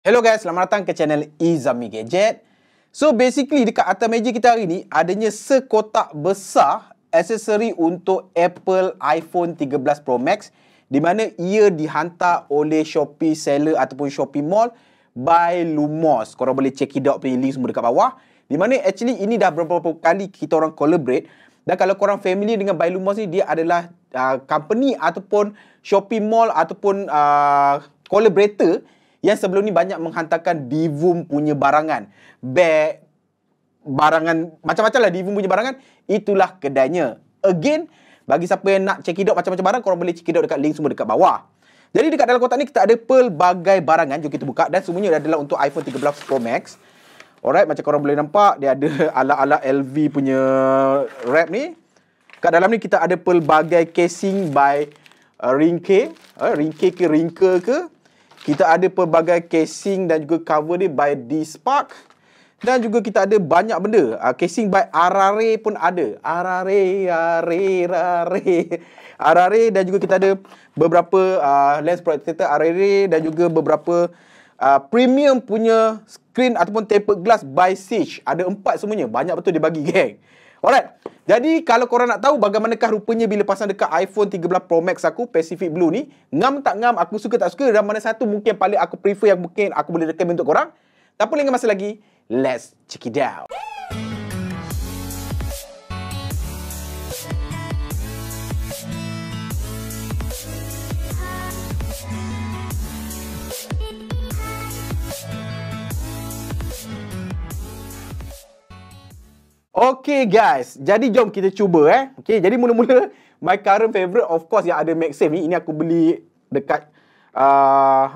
Hello guys, selamat datang ke channel Izami Gadget. So basically dekat atas meja kita hari ni adanya sekotak besar aksesori untuk Apple iPhone 13 Pro Max di mana ia dihantar oleh Shopee Seller ataupun Shopee Mall by Lumos. Korang boleh check it out, punya link semua dekat bawah. Di mana actually ini dah beberapa kali kita orang collaborate. Dan kalau korang familiar dengan by Lumos ni, dia adalah company ataupun Shopee Mall ataupun collaborator yang sebelum ni banyak menghantarkan Divum punya barangan. Bag, barangan, macam-macam lah Divum punya barangan. Itulah kedainya. Again, bagi siapa yang nak check it out macam-macam barang, korang boleh check it out dekat link semua dekat bawah. Jadi dekat dalam kotak ni kita ada pelbagai barangan. Jom kita buka. Dan semuanya adalah untuk iPhone 13 Pro Max. Alright, macam korang boleh nampak, dia ada ala-ala LV punya wrap ni. Kat dalam ni kita ada pelbagai casing by Ringke. Ringke ke Ringke ke. Kita ada pelbagai casing dan juga cover dia by D-Spark. Dan juga kita ada banyak benda. Casing by Arare pun ada. Arare. Dan juga kita ada beberapa lens protector Arare. Dan juga beberapa premium punya screen ataupun tapered glass by Sage. Ada 4 semuanya. Banyak betul dia bagi, geng. Alright. Jadi kalau korang nak tahu bagaimanakah rupanya bila pasang dekat iPhone 13 Pro Max aku, Pacific Blue ni, ngam tak ngam, aku suka tak suka, dan mana satu mungkin paling aku prefer yang mungkin aku boleh recommend untuk korang. Tak boleh masa lagi, let's check it out. Okay guys, jadi jom kita cuba Okay, jadi mula-mula my current favourite of course yang ada MagSafe ni. Ini aku beli dekat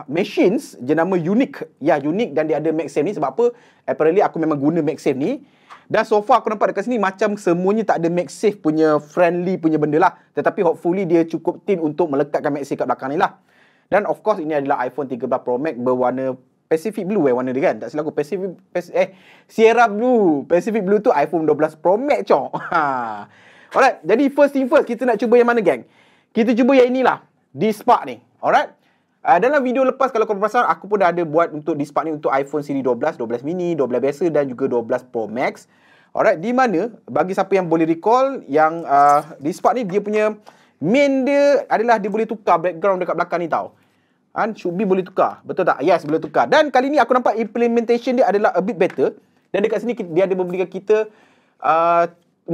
machines jenama Unique. Ya, Unique, dan dia ada MagSafe ni. Sebab apa? Apparently aku memang guna MagSafe ni. Dan so far aku nampak dekat sini macam semuanya tak ada MagSafe punya friendly punya benda lah. Tetapi hopefully dia cukup thin untuk melekatkan MagSafe kat belakang ni lah. Dan of course ini adalah iPhone 13 Pro Max berwarna Pacific Blue warna dia kan. Tak silap aku Sierra Blue. Pacific Blue tu iPhone 12 Pro Max cok. Alright, jadi first thing first, kita nak cuba yang mana geng? Kita cuba yang inilah, D-Spark ni. Alright. Dalam video lepas kalau korang perasan, aku pun dah ada buat untuk D-Spark ni untuk iPhone siri 12, 12 mini, 12 biasa dan juga 12 Pro Max. Alright, di mana bagi siapa yang boleh recall yang D-Spark ni dia punya main dia adalah dia boleh tukar background dekat belakang ni tau. Should be boleh tukar. Betul tak? Yes, boleh tukar. Dan kali ni aku nampak implementation dia adalah a bit better. Dan dekat sini dia ada memberikan kita 4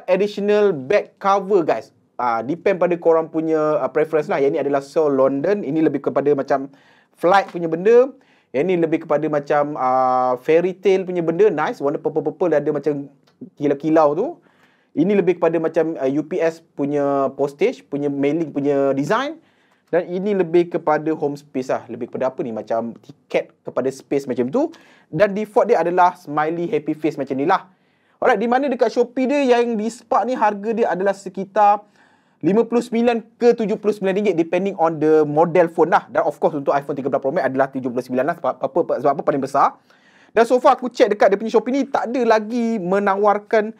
additional back cover guys. Depend pada korang punya preference lah. Yang ni adalah Seoul London. Ini lebih kepada macam flight punya benda. Yang ni lebih kepada macam fairy tale punya benda. Nice. Warna purple-purple ada macam kilau-kilau tu. Ini lebih kepada macam UPS punya postage, punya mailing punya design. Dan ini lebih kepada home space lah. Lebih kepada apa ni? Macam tiket kepada space macam tu. Dan default dia adalah smiley happy face macam ni lah. Alright, di mana dekat Shopee dia yang di Spark ni harga dia adalah sekitar RM59 ke RM79 depending on the model phone lah. Dan of course untuk iPhone 13 Pro Max adalah RM79 lah. Sebab apa paling besar. Dan so far aku check dekat dia punya Shopee ni tak ada lagi menawarkan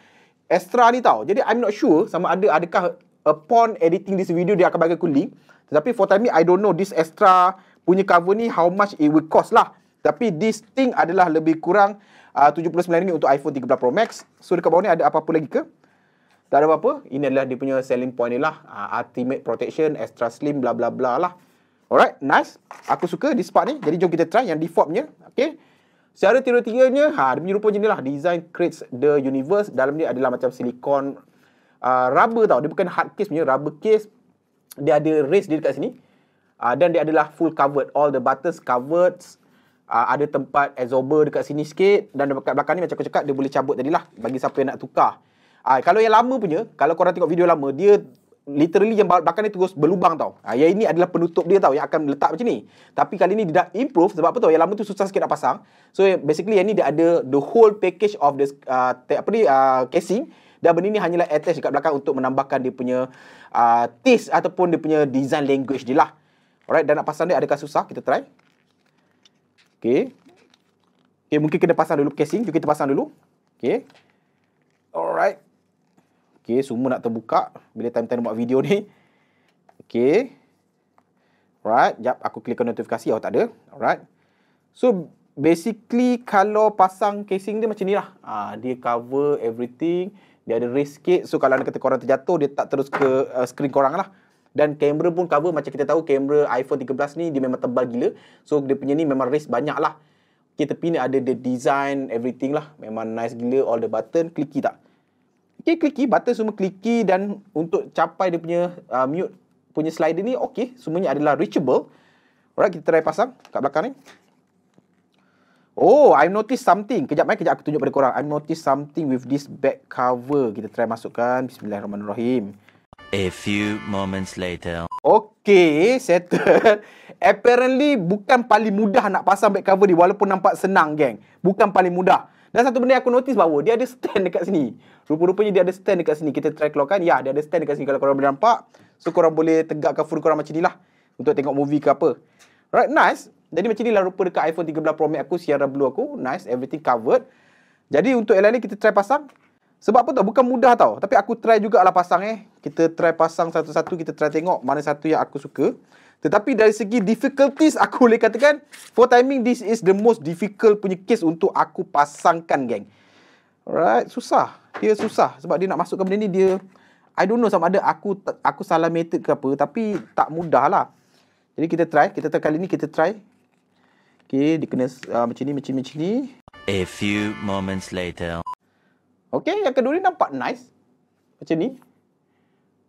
extra ni tau. Jadi I'm not sure sama adakah upon editing this video dia akan bagi aku link. Tetapi for time ni, I don't know this extra punya cover ni how much it will cost lah. Tapi this thing adalah lebih kurang RM79 untuk iPhone 13 Pro Max. So dekat bawah ni ada apa-apa lagi ke? Tak ada apa-apa. Ini adalah dia punya selling point ni lah. Ultimate protection, extra slim, bla bla bla lah. Alright, nice. Aku suka this part ni. Jadi jom kita try yang default punya. Okay. Secara teoretikanya, dia punya rupa macam ni lah. Design creates the universe. Dalam ni adalah macam silikon rubber tau. Dia bukan hard case punya, rubber case. Dia ada race dia dekat sini. Dan dia adalah full covered. All the buttons covered. Ada tempat absorber dekat sini sikit. Dan dekat belakang ni macam aku cakap, dia boleh cabut tadi lah. Bagi siapa yang nak tukar. Kalau yang lama punya, kalau korang tengok video lama, dia literally yang belakang ni terus berlubang tau. Yang ini adalah penutup dia tau, yang akan letak macam ni. Tapi kali ni dia dah improve. Sebab apa tau, yang lama tu susah sikit nak pasang. So basically yang ni dia ada the whole package of the casing. Dan benda ni hanyalah attach dekat belakang untuk menambahkan dia punya taste ataupun dia punya design language dia lah. Alright, dan nak pasang dia adakah susah? Kita try. Okay, mungkin kena pasang dulu casing. Jom kita pasang dulu. Okay. Alright. Okay, semua nak terbuka bila time-time buat video ni. Okay. Alright, jap aku klikkan notifikasi. Oh, tak ada. Alright. So basically kalau pasang casing dia macam ni lah. Dia cover everything. Dia ada raise sikit. So kalau kata korang terjatuh, dia tak terus ke skrin korang lah. Dan kamera pun cover. Macam kita tahu kamera iPhone 13 ni dia memang tebal gila. So dia punya ni memang raise banyak lah. Okay, tepi ni ada the design, everything lah. Memang nice gila. All the button. Clicky tak? Okay, clicky. Button semua clicky. Dan untuk capai dia punya mute punya slider ni, okay. Semuanya adalah reachable. Alright, kita try pasang kat belakang ni. Oh, I noticed something. Kejap aku tunjuk pada korang. I noticed something with this back cover. Kita try masukkan. Bismillahirrahmanirrahim. A few moments later. Okay, settle. Apparently, bukan paling mudah nak pasang back cover ni. Walaupun nampak senang, geng. Bukan paling mudah. Dan satu benda aku notice bahawa dia ada stand dekat sini. Rupa-rupanya dia ada stand dekat sini. Kita try keluarkan. Ya, dia ada stand dekat sini kalau korang boleh nampak. So, korang boleh tegakkan phone korang macam ni lah. Untuk tengok movie ke apa. Right, nice. Jadi macam ni lah rupa dekat iPhone 13 Pro Max aku, Sierra Blue aku. Nice, everything covered. Jadi untuk yang lain kita try pasang. Sebab apa tau? Bukan mudah tau. Tapi aku try jugalah pasang Kita try pasang satu-satu. Kita try tengok mana satu yang aku suka. Tetapi dari segi difficulties, aku boleh katakan for timing, this is the most difficult punya case untuk aku pasangkan, geng. Alright, susah. Dia susah. Sebab dia nak masukkan benda ni, dia I don't know sama ada aku salah method ke apa. Tapi tak mudah lah. Jadi kita try kali ni kita try. Okay, dia kena macam ni. A few moments later. Okay, yang kedua ni nampak nice. Macam ni.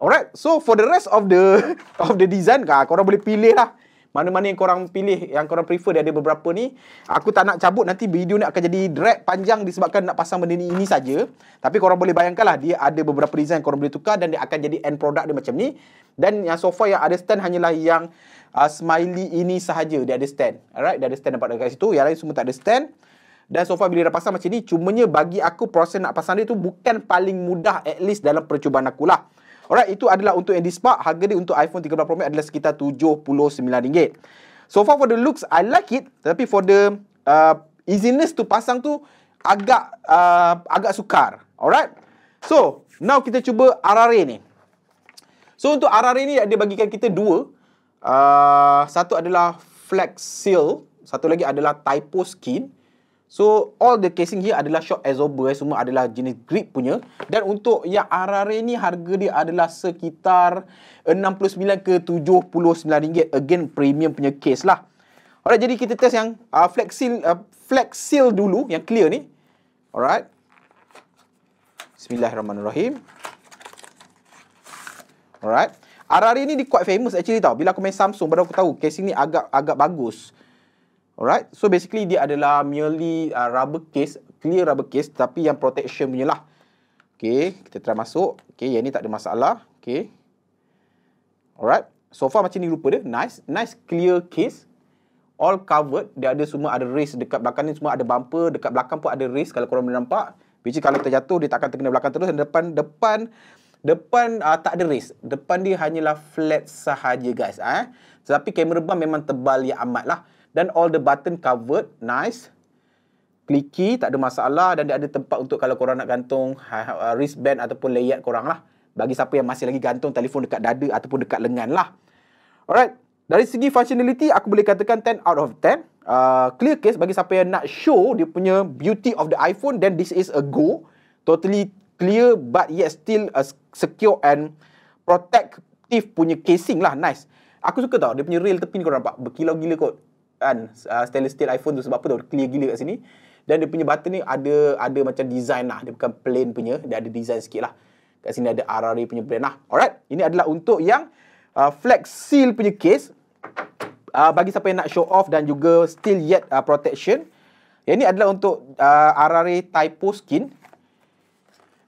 Alright, so for the rest of the design, korang boleh pilih lah. Mana-mana yang korang pilih, yang korang prefer. Dia ada beberapa ni. Aku tak nak cabut, nanti video ni akan jadi drag panjang disebabkan nak pasang benda ni ini saja. Tapi korang boleh bayangkan lah, dia ada beberapa design korang boleh tukar dan dia akan jadi end product dia macam ni. Dan yang so far yang ada stand hanyalah yang smiley ini sahaja dia ada stand. Alright, dia ada stand nampak dekat situ. Yang lain semua tak ada stand. Dan so far bila dah pasang macam ni, cumanya bagi aku proses nak pasang dia tu bukan paling mudah, at least dalam percubaan aku lah. Alright, itu adalah untuk yang Spark. Harga dia untuk iPhone 13 Pro Max adalah sekitar RM79. So far for the looks, I like it. Tapi for the easiness to pasang tu agak sukar. Alright. So, now kita cuba RRA ni. So untuk RRA ni dia bagikan kita dua. Satu adalah Flex Seal, satu lagi adalah Typo Skin. So all the casing here adalah shock absorber, semua adalah jenis grip punya. Dan untuk yang RRA ni harga dia adalah sekitar RM69 ke RM79. Again premium punya case lah. Alright, jadi kita test yang Flex Seal dulu, yang clear ni. Alright. Bismillahirrahmanirrahim. Alright. RRA ni dia quite famous actually tau. Bila aku main Samsung baru aku tahu casing ni agak bagus. Alright. So basically dia adalah merely rubber case, clear rubber case tapi yang protection punya lah. Okay, kita try masuk. Okay, yang ni tak ada masalah. Okay. Alright. So far macam ni rupa dia. Nice clear case. All covered. Dia ada semua ada race dekat belakang ni, semua ada bumper. Dekat belakang pun ada race kalau korang boleh nampak. Which kalau terjatuh dia tak akan terkena belakang terus. Dan depan tak ada race. Depan dia hanyalah flat sahaja guys. Tetapi kamera bump memang tebal yang amat lah. Dan all the button covered. Nice. Clicky, tak ada masalah. Dan dia ada tempat untuk kalau korang nak gantung wristband ataupun layar korang lah. Bagi siapa yang masih lagi gantung telefon dekat dada ataupun dekat lengan lah. Alright. Dari segi functionality, aku boleh katakan 10 out of 10. Clear case bagi siapa yang nak show dia punya beauty of the iPhone. Then this is a go. Totally clear but yet still secure and protective punya casing lah. Nice. Aku suka tau. Dia punya rail tepi ni korang nampak. Berkilau gila kot. Kan stainless steel iPhone tu sebab apa tau, clear gila kat sini. Dan dia punya button ni ada macam design lah, dia bukan plain punya, dia ada design sikit lah. Kat sini ada RRA punya brand lah. Alright, ini adalah untuk yang Flex Seal punya case, bagi siapa yang nak show off dan juga still yet protection. Yang ini adalah untuk RRA Typo Skin.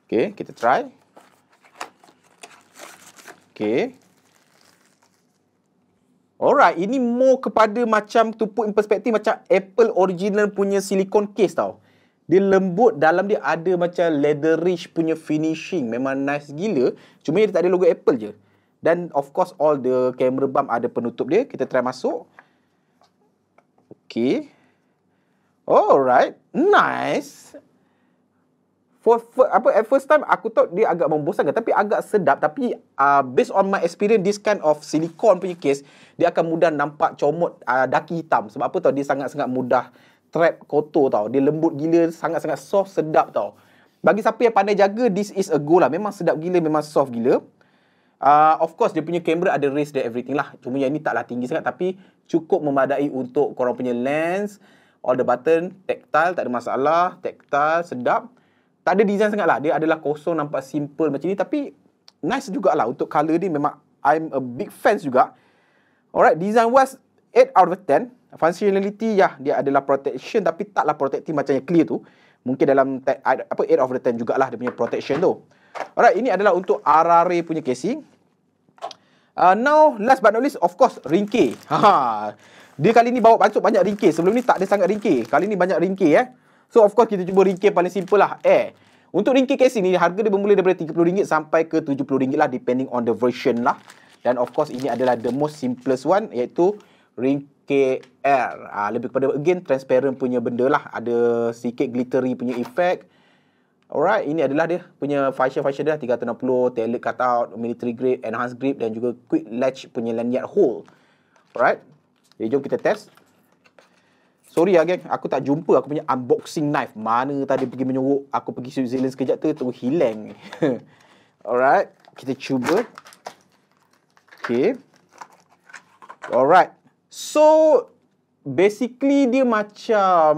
Okay, kita try. Okay. Alright, ini more kepada macam to put in perspective macam Apple original punya silicone case tau. Dia lembut, dalam dia ada macam leatherish punya finishing. Memang nice gila. Cuma dia tak ada logo Apple je. Dan of course all the camera bump ada penutup dia. Kita try masuk. Okay. Alright, nice. at first time aku thought dia agak membosankan, tapi agak sedap. Tapi based on my experience, this kind of silicone punya case, dia akan mudah nampak comot daki hitam. Sebab apa tau? Dia sangat-sangat mudah trap kotor tau. Dia lembut gila, sangat-sangat soft, sedap tau. Bagi siapa yang pandai jaga, this is a go lah. Memang sedap gila, memang soft gila. Of course, dia punya kamera ada raise dan everything lah. Cuma yang ni taklah tinggi sangat, tapi cukup memadai untuk korang punya lens. All the button, tactile, tak ada masalah. Tactile, sedap. Tak ada design sangat lah. Dia adalah kosong, nampak simple macam ni. Tapi nice jugalah untuk colour dia. Memang I'm a big fans juga. Alright, design wise 8 out of 10. Functionality, ya, dia adalah protection. Tapi taklah protective macam yang clear tu. Mungkin dalam 8 out of 10 jugalah dia punya protection tu. Alright, ini adalah untuk RRA punya casing. Now, last but not least, of course, ringkih. Dia kali ni bawa masuk banyak ringkih. Sebelum ni tak ada sangat ringkih. Kali ni banyak ringkih. So, of course, kita cuba ringkih paling simple lah. Untuk ringkih casing ni, harga dia bermula daripada RM30 sampai ke RM70 lah, depending on the version lah. Dan, of course, ini adalah the most simplest one, iaitu ringkih air. Lebih kepada, again, transparent punya benda lah. Ada sikit glittery punya effect. Alright, ini adalah dia punya function dia 360, tailored cutout, military grip, enhanced grip dan juga quick latch punya lanyard hole. Alright, jadi jom kita test. Sorry lah geng, aku tak jumpa aku punya unboxing knife. Mana tadi pergi menyuruh aku pergi Switzerland sekejap tu, terus hilang. Alright, kita cuba. Okay. Alright, so basically dia macam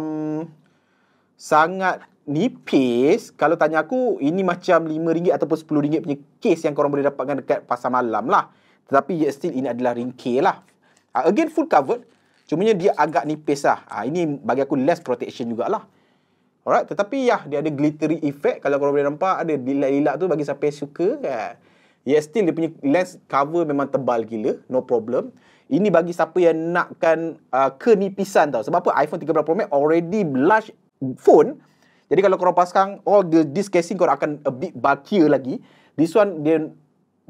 sangat nipis. Kalau tanya aku, ini macam RM5 ataupun RM10 punya case yang korang boleh dapatkan dekat pasar malam lah. Tetapi yet still ini adalah ringkih lah. Again full covered. Cumanya dia agak nipis lah. Ini bagi aku less protection jugalah. Alright, tetapi ya, dia ada glittery effect. Kalau korang boleh nampak, ada lilat-lilat tu bagi siapa yang suka. Yet still dia punya lens cover memang tebal gila. No problem. Ini bagi siapa yang nakkan kenipisan tau. Sebab apa? iPhone 13 Pro Max already large phone. Jadi kalau korang pasang all this casing, korang akan a bit bulkier lagi. This one dia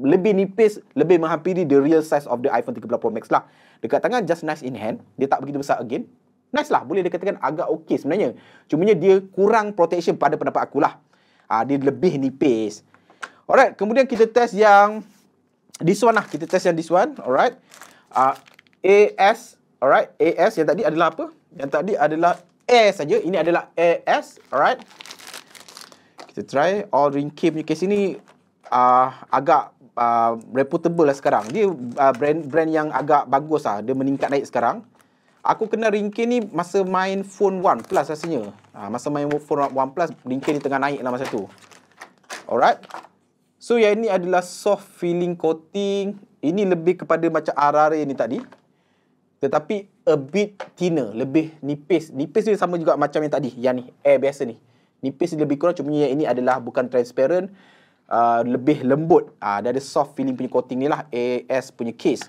lebih nipis, lebih menghampiri the real size of the iPhone 13 Pro Max lah. Dekat tangan just nice in hand. Dia tak begitu besar again. Nice lah, boleh dikatakan agak okey sebenarnya. Cumanya dia kurang protection pada pendapat aku lah. Dia lebih nipis. Alright, kemudian kita test yang this one lah. Kita test yang this one. Alright. AS. Alright, AS yang tadi adalah apa? Yang tadi adalah Air saja. Ini adalah AS. Alright. Kita try. All ringkih punya case ini agak reputable lah sekarang. Dia brand yang agak bagus lah. Dia meningkat naik sekarang. Aku kenal ringkih ni masa main phone OnePlus rasanya. Masa main phone OnePlus, ringkih ni tengah naik lah masa tu. Alright. So yang ini adalah soft feeling coating. Ini lebih kepada macam RRA ni tadi. Tetapi a bit thinner, lebih nipis. Nipis dia sama juga macam yang tadi, yang ni, air biasa ni. Nipis dia lebih kurang, cuma yang ini adalah bukan transparent, lebih lembut. Dia ada soft feeling punya coating ni lah, AS punya case.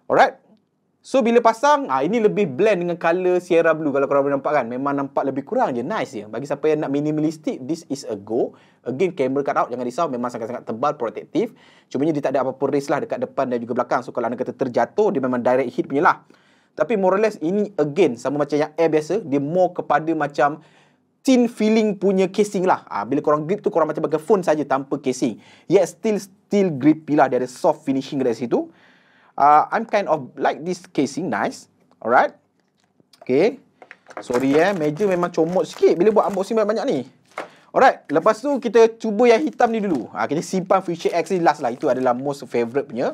Alright. So bila pasang, ini lebih blend dengan colour Sierra Blue. Kalau korang boleh nampak kan, memang nampak lebih kurang je, nice je. Bagi siapa yang nak minimalistic, this is a go. Again, camera cutout, jangan risau, memang sangat-sangat tebal, protektif. Cumanya dia tak ada apa-apa raise lah dekat depan dan juga belakang. So kalau anda kata terjatuh, dia memang direct hit punya lah. Tapi more or less, ini again, sama macam yang air biasa, dia more kepada macam thin feeling punya casing lah. Bila korang grip tu, korang macam pakai phone saja tanpa casing. Yet still grippy lah, dia ada soft finishing dari situ. I'm kind of like this casing, nice. Alright. Okay. Sorry meja memang comot sikit bila buat unboxing banyak-banyak ni. Alright, lepas tu kita cuba yang hitam ni dulu. Kita simpan Future X ni last lah. Itu adalah most favorite punya.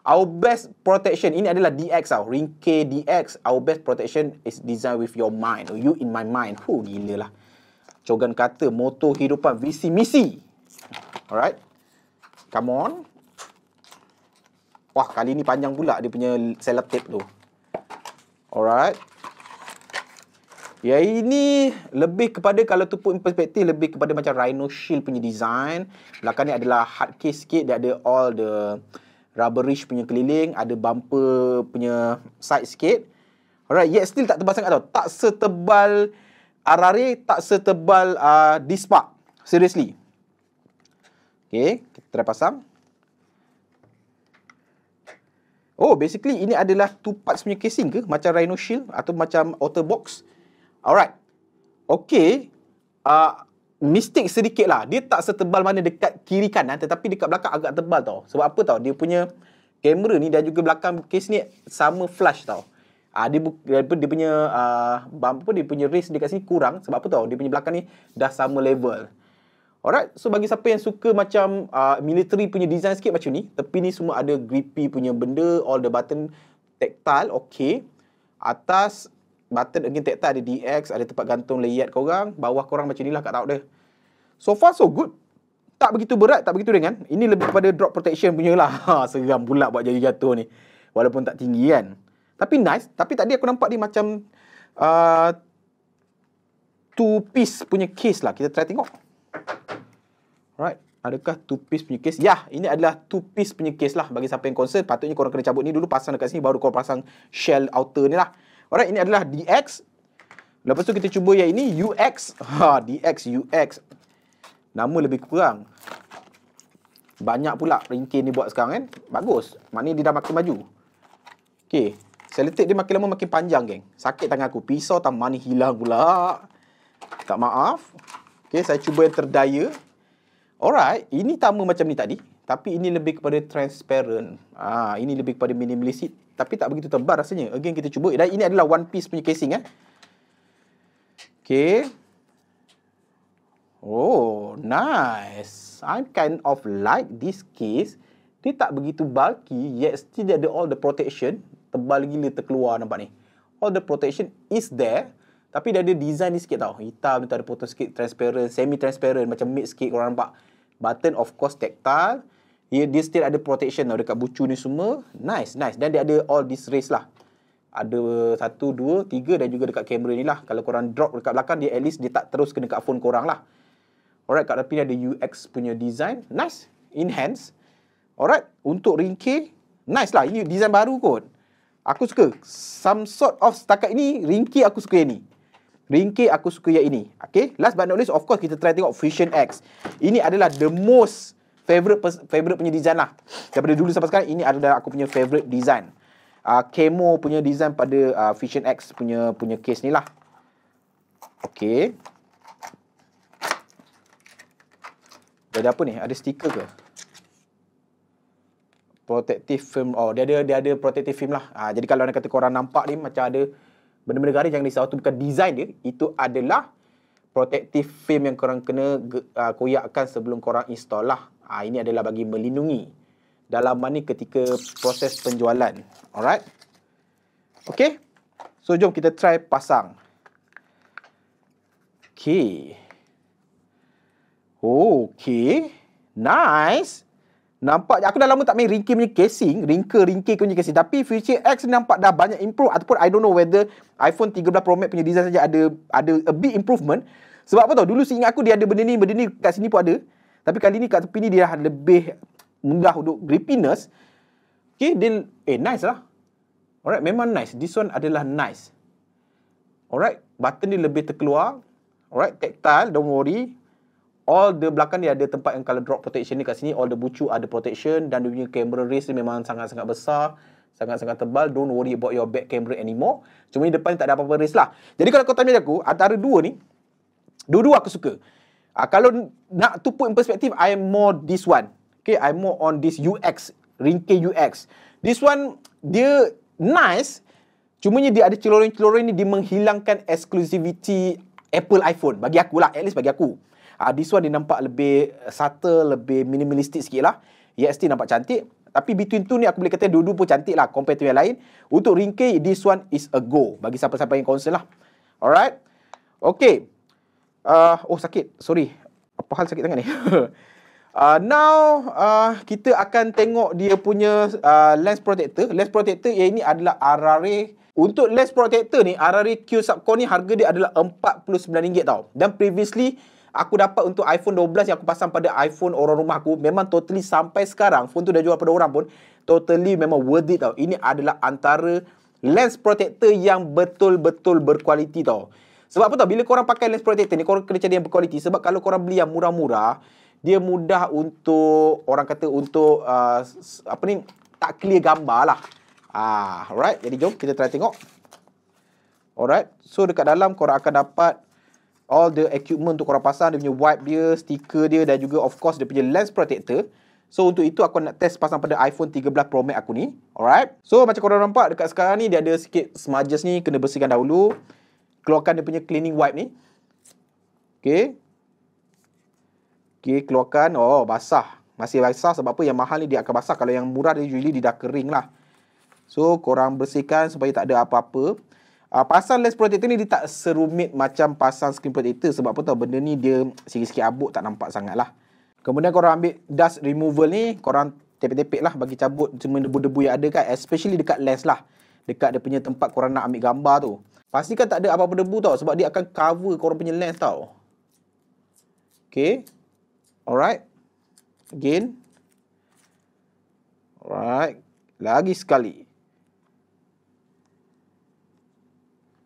Our best protection, ini adalah DX tau. Ringkih DX, our best protection is designed with your mind. You in my mind. Gila lah. Cogan kata, moto kehidupan, visi misi. Alright. Come on. Wah, kali ni panjang pula dia punya sellotape tu. Alright. Ya, ini lebih kepada, kalau tu put in perspektif, lebih kepada macam Rhino Shield punya design. Belakang ni adalah hard case sikit. Dia ada all the rubberish punya keliling. Ada bumper punya side sikit. Alright, yet still tak tebal sangat tau. Tak setebal RRA, tak setebal Dispark. Seriously. Okay, kita try pasang. Oh, basically ini adalah two parts punya casing ke? Macam Rhino Shield atau macam outer box? Alright. Okay. mistik sedikit lah. Dia tak setebal mana dekat kiri kanan, tetapi dekat belakang agak tebal tau. Sebab apa tau? Dia punya kamera ni dan juga belakang case ni sama flash tau. Dia punya dia punya race dekat sini kurang. Sebab apa tau? Dia punya belakang ni dah sama level. Alright, so bagi siapa yang suka macam military punya design sikit macam ni, tepi ni semua ada grippy punya benda, all the button tactile, okay. Atas button again tactile, ada DX, ada tempat gantung layout korang, bawah korang macam ni lah kat tahu dia. So far so good. Tak begitu berat, tak begitu ringan. Ini lebih kepada drop protection punya lah. Seram pula buat jadi jatuh ni. Walaupun tak tinggi kan. Tapi nice. Tapi tadi aku nampak dia macam two piece punya case lah. Kita try tengok. Alright. Adakah two piece punya case? Ya, ini adalah two piece punya case lah. Bagi siapa yang concern, patutnya korang kena cabut ni dulu, pasang dekat sini, baru korang pasang shell outer ni lah. Alright, ini adalah DX. Lepas tu kita cuba yang ini, UX. DX, UX. Nama lebih kurang. Banyak pula ringkih ni buat sekarang kan. Bagus. Maknanya dia dah makin maju. Okay. Selotip dia makin lama makin panjang, geng. Sakit tangan aku. Pisau taman ni hilang pula. Tak maaf. Okay, saya cuba yang terdaya. Alright. Ini sama macam ni tadi. Tapi ini lebih kepada transparent. Ini lebih kepada minimalistic. Tapi tak begitu tebal rasanya. Again, kita cuba. Dan ini adalah one piece punya casing. Okay. Oh, nice. I kind of like this case. Dia tak begitu bulky, yet still ada all the protection. Tebal gila terkeluar nampak ni. All the protection is there. Tapi dia ada design ni sikit tau. Hitam, dia ada potong sikit, transparent, semi-transparent. Macam mid sikit korang nampak. Button of course tactile. Dia still ada protection tau dekat bucu ni semua. Nice, nice. Dan dia ada all this race lah. Ada 1, 2, 3 dan juga dekat kamera ni lah. Kalau korang drop dekat belakang, dia at least dia tak terus kena kat phone korang lah. Alright, kat tepi ada UX punya design. Nice. Enhance. Alright, untuk ringkih, nice lah. Ini design baru kot. Aku suka. Some sort of setakat ini, ringkih aku suka yang ni. Ringkih aku suka yang ini. Okay, last but not least, of course, kita try tengok Fusion X. Ini adalah the most favorite punya design lah. Daripada dulu sampai sekarang, ini adalah aku punya favorite design. Camo punya design pada Fusion X punya case ni lah. Okay. Dia ada apa ni? Ada stiker ke? Protective film. Oh, dia ada protective film lah. Jadi kalau kata korang nampak ni macam ada benda-benda garis, jangan risau. Itu bukan design dia. Itu adalah protective film yang korang kena koyakkan sebelum korang install lah. Ini adalah bagi melindungi dalaman ni ketika proses penjualan. Alright. Okay. So, jom kita try pasang. Okay. Okay. Nice. Nampak, aku dah lama tak main ringkih punya casing. Ringkih punya casing. Tapi Fusion X nampak dah banyak improve. Ataupun I don't know whether iPhone 13 Pro Max punya design saja ada a big improvement. Sebab apa tau? Dulu seingat aku dia ada benda ni kat sini pun ada. Tapi kali ni kat tepi ni dia dah lebih mudah untuk grippiness. Okay, dia nice lah. Alright, memang nice. This one adalah nice. Alright, button dia lebih terkeluar. Alright, tactile, don't worry. All the belakang dia ada tempat yang kalau drop protection ni kat sini. All the bucu ada protection. Dan dia punya camera race ni memang sangat-sangat besar. Sangat-sangat tebal. Don't worry about your back camera anymore. Cuma ni depan ni tak ada apa-apa race lah. Jadi kalau kau tanya aku, antara dua ni, dua-dua aku suka. Kalau nak to put in perspective, I am more this one. Okay, I'm more on this UX. Ringkih UX. This one, dia nice. Cumanya dia ada celoreng-celoreng ni, dia menghilangkan exclusivity Apple iPhone. Bagi aku lah, at least bagi aku. This one dia nampak lebih subtle, lebih minimalistik sikit lah. EXT nampak cantik. Tapi between tu ni aku boleh kata dua-dua pun cantik lah compare to yang lain. Untuk ringkih, this one is a go. Bagi siapa-siapa yang concern lah. Alright. Okay. Oh sakit. Sorry. Apa hal sakit tangan ni? Now, kita akan tengok dia punya lens protector. Lens protector yang ini adalah Arare. Untuk lens protector ni, Arare Q Subcore ni harga dia adalah RM49 tau. Dan previously, aku dapat untuk iPhone 12 yang aku pasang pada iPhone orang rumah aku. Memang totally sampai sekarang, phone tu dah jual pada orang pun, totally memang worth it tau. Ini adalah antara lens protector yang betul-betul berkualiti tau. Sebab apa tau? Bila korang pakai lens protector ni, korang kena cari yang berkualiti. Sebab kalau korang beli yang murah-murah, dia mudah untuk, orang kata untuk, tak clear gambar lah. Alright, jadi jom kita try tengok. Alright, so dekat dalam korang akan dapat, all the equipment untuk korang pasang, dia punya wipe dia, stiker dia dan juga of course dia punya lens protector. So untuk itu aku nak test pasang pada iPhone 13 Pro Max aku ni. Alright. So macam korang nampak dekat sekarang ni dia ada sikit smudges ni, kena bersihkan dahulu. Keluarkan dia punya cleaning wipe ni. Okay. Okay, keluarkan. Oh, basah. Masih basah sebab apa yang mahal ni dia akan basah. Kalau yang murah dia usually dia dah kering lah. So korang bersihkan supaya tak ada apa-apa. Pasang lens protector ni dia tak serumit macam pasang screen protector. Sebab apa tau, benda ni dia sikit-sikit abuk, tak nampak sangat lah. Kemudian korang ambil dust removal ni, korang tepek-tepek lah bagi cabut semua debu-debu yang ada kan. Especially dekat lens lah. Dekat dia punya tempat korang nak ambil gambar tu. Pastikan tak ada apa-apa debu tau. Sebab dia akan cover korang punya lens tau. Okay. Alright. Again. Alright. Lagi sekali.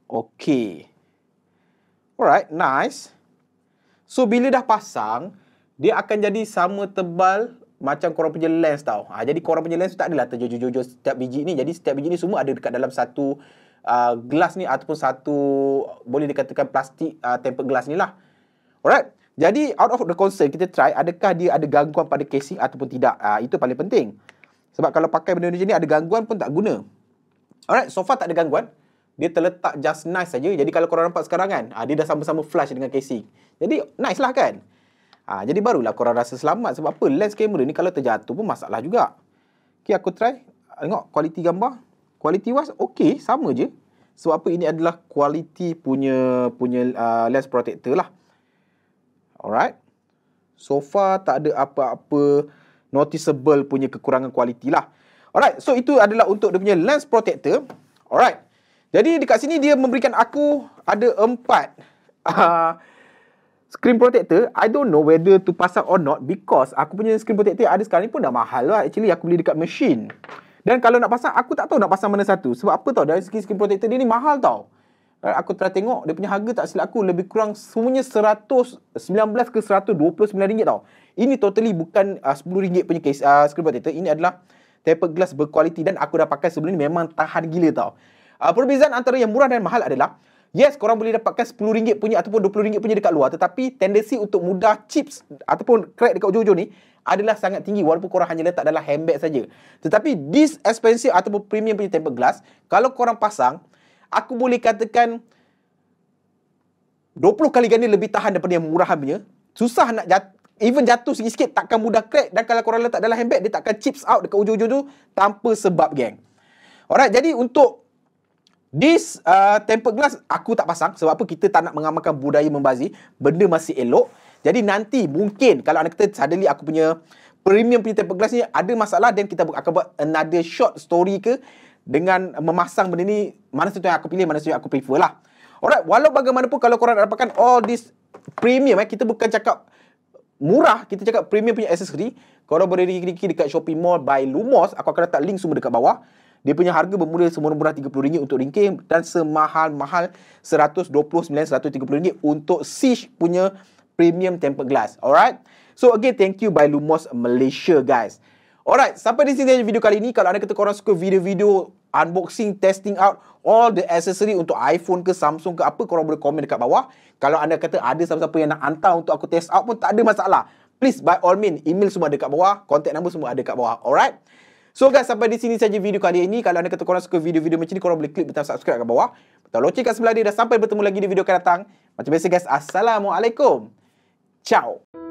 Okay. Alright. Nice. So bila dah pasang, dia akan jadi sama tebal macam korang punya lens tau. Jadi korang punya lens tu tak adalah terjojol-jojol setiap biji ni. Jadi setiap biji ni semua ada dekat dalam satu gelas ni ataupun satu, boleh dikatakan plastik tempered glass ni lah. Alright. Jadi out of the concern, kita try adakah dia ada gangguan pada casing ataupun tidak. Itu paling penting. Sebab kalau pakai benda macam ni ada gangguan pun tak guna. Alright, so far tak ada gangguan. Dia terletak just nice saja. Jadi kalau korang nampak sekarang kan, dia dah sama-sama flush dengan casing. Jadi nice lah kan. Jadi barulah korang rasa selamat. Sebab apa? Lens kamera ni kalau terjatuh pun masalah juga. Okay, aku try. Tengok kualiti gambar. Quality wise, okay, sama je. Sebab apa? Ini adalah quality punya lens protector lah. Alright. So far tak ada apa-apa noticeable punya kekurangan kualiti lah. Alright. So itu adalah untuk dia punya lens protector. Alright. Jadi dekat sini dia memberikan aku ada 4 screen protector. I don't know whether to pasang or not because aku punya screen protector ada sekarang ni pun dah mahal lah. Actually aku beli dekat machine. Dan kalau nak pasang, aku tak tahu nak pasang mana satu. Sebab apa tau, dari segi screen protector dia ni mahal tau. Aku telah tengok dia punya harga tak silap aku lebih kurang semuanya 119 ke 129 ringgit tau. Ini totally bukan RM10 punya case screen protector. Ini adalah tempered glass berkualiti dan aku dah pakai sebelum ni, memang tahan gila tau. Perbezaan antara yang murah dan mahal adalah, yes, korang boleh dapatkan RM10 punya ataupun RM20 punya dekat luar, tetapi tendensi untuk mudah chips ataupun crack dekat ujung-ujung ni adalah sangat tinggi walaupun korang hanya letak dalam handbag saja. Tetapi this expensive ataupun premium punya tempered glass, kalau korang pasang, aku boleh katakan 20 kali ganda lebih tahan daripada yang murahan punya. Susah nak even jatuh sikit-sikit takkan mudah crack, dan kalau korang letak dalam handbag, dia takkan chips out dekat ujung-ujung tu tanpa sebab, geng. Alright, jadi untuk this tempered glass aku tak pasang. Sebab apa? Kita tak nak mengamalkan budaya membazir. Benda masih elok. Jadi nanti mungkin kalau anda kata suddenly aku punya premium punya tempered glass ni ada masalah, dan kita akan buat another short story ke dengan memasang benda ni, mana satu yang aku pilih, mana satu yang aku prefer lah. Alright, walau bagaimanapun kalau korang nak dapatkan all this premium, kita bukan cakap murah, kita cakap premium punya accessory. Korang boleh pergi dekat Shopping Mall by Lumos. Aku akan letak link semua dekat bawah. Dia punya harga bermula semurah RM30 untuk ringkih dan semahal-mahal RM129, RM130 untuk Siege punya premium tempered glass. Alright. So again, thank you by Lumos Malaysia, guys. Alright, sampai di sini video kali ini. Kalau anda kata korang suka video-video unboxing, testing out all the accessory untuk iPhone ke Samsung ke apa, korang boleh komen dekat bawah. Kalau anda kata ada siapa-siapa yang nak hantar untuk aku test out pun tak ada masalah. Please, by all means, email semua ada dekat bawah, contact number semua ada dekat bawah. Alright. So guys, sampai di sini saja video kali ini. Kalau anda kata korang suka video-video macam ni, korang boleh klik butang subscribe kat bawah. Butang loceng kat sebelah dia. Dan sampai bertemu lagi di video akan datang. Macam biasa guys, Assalamualaikum. Ciao.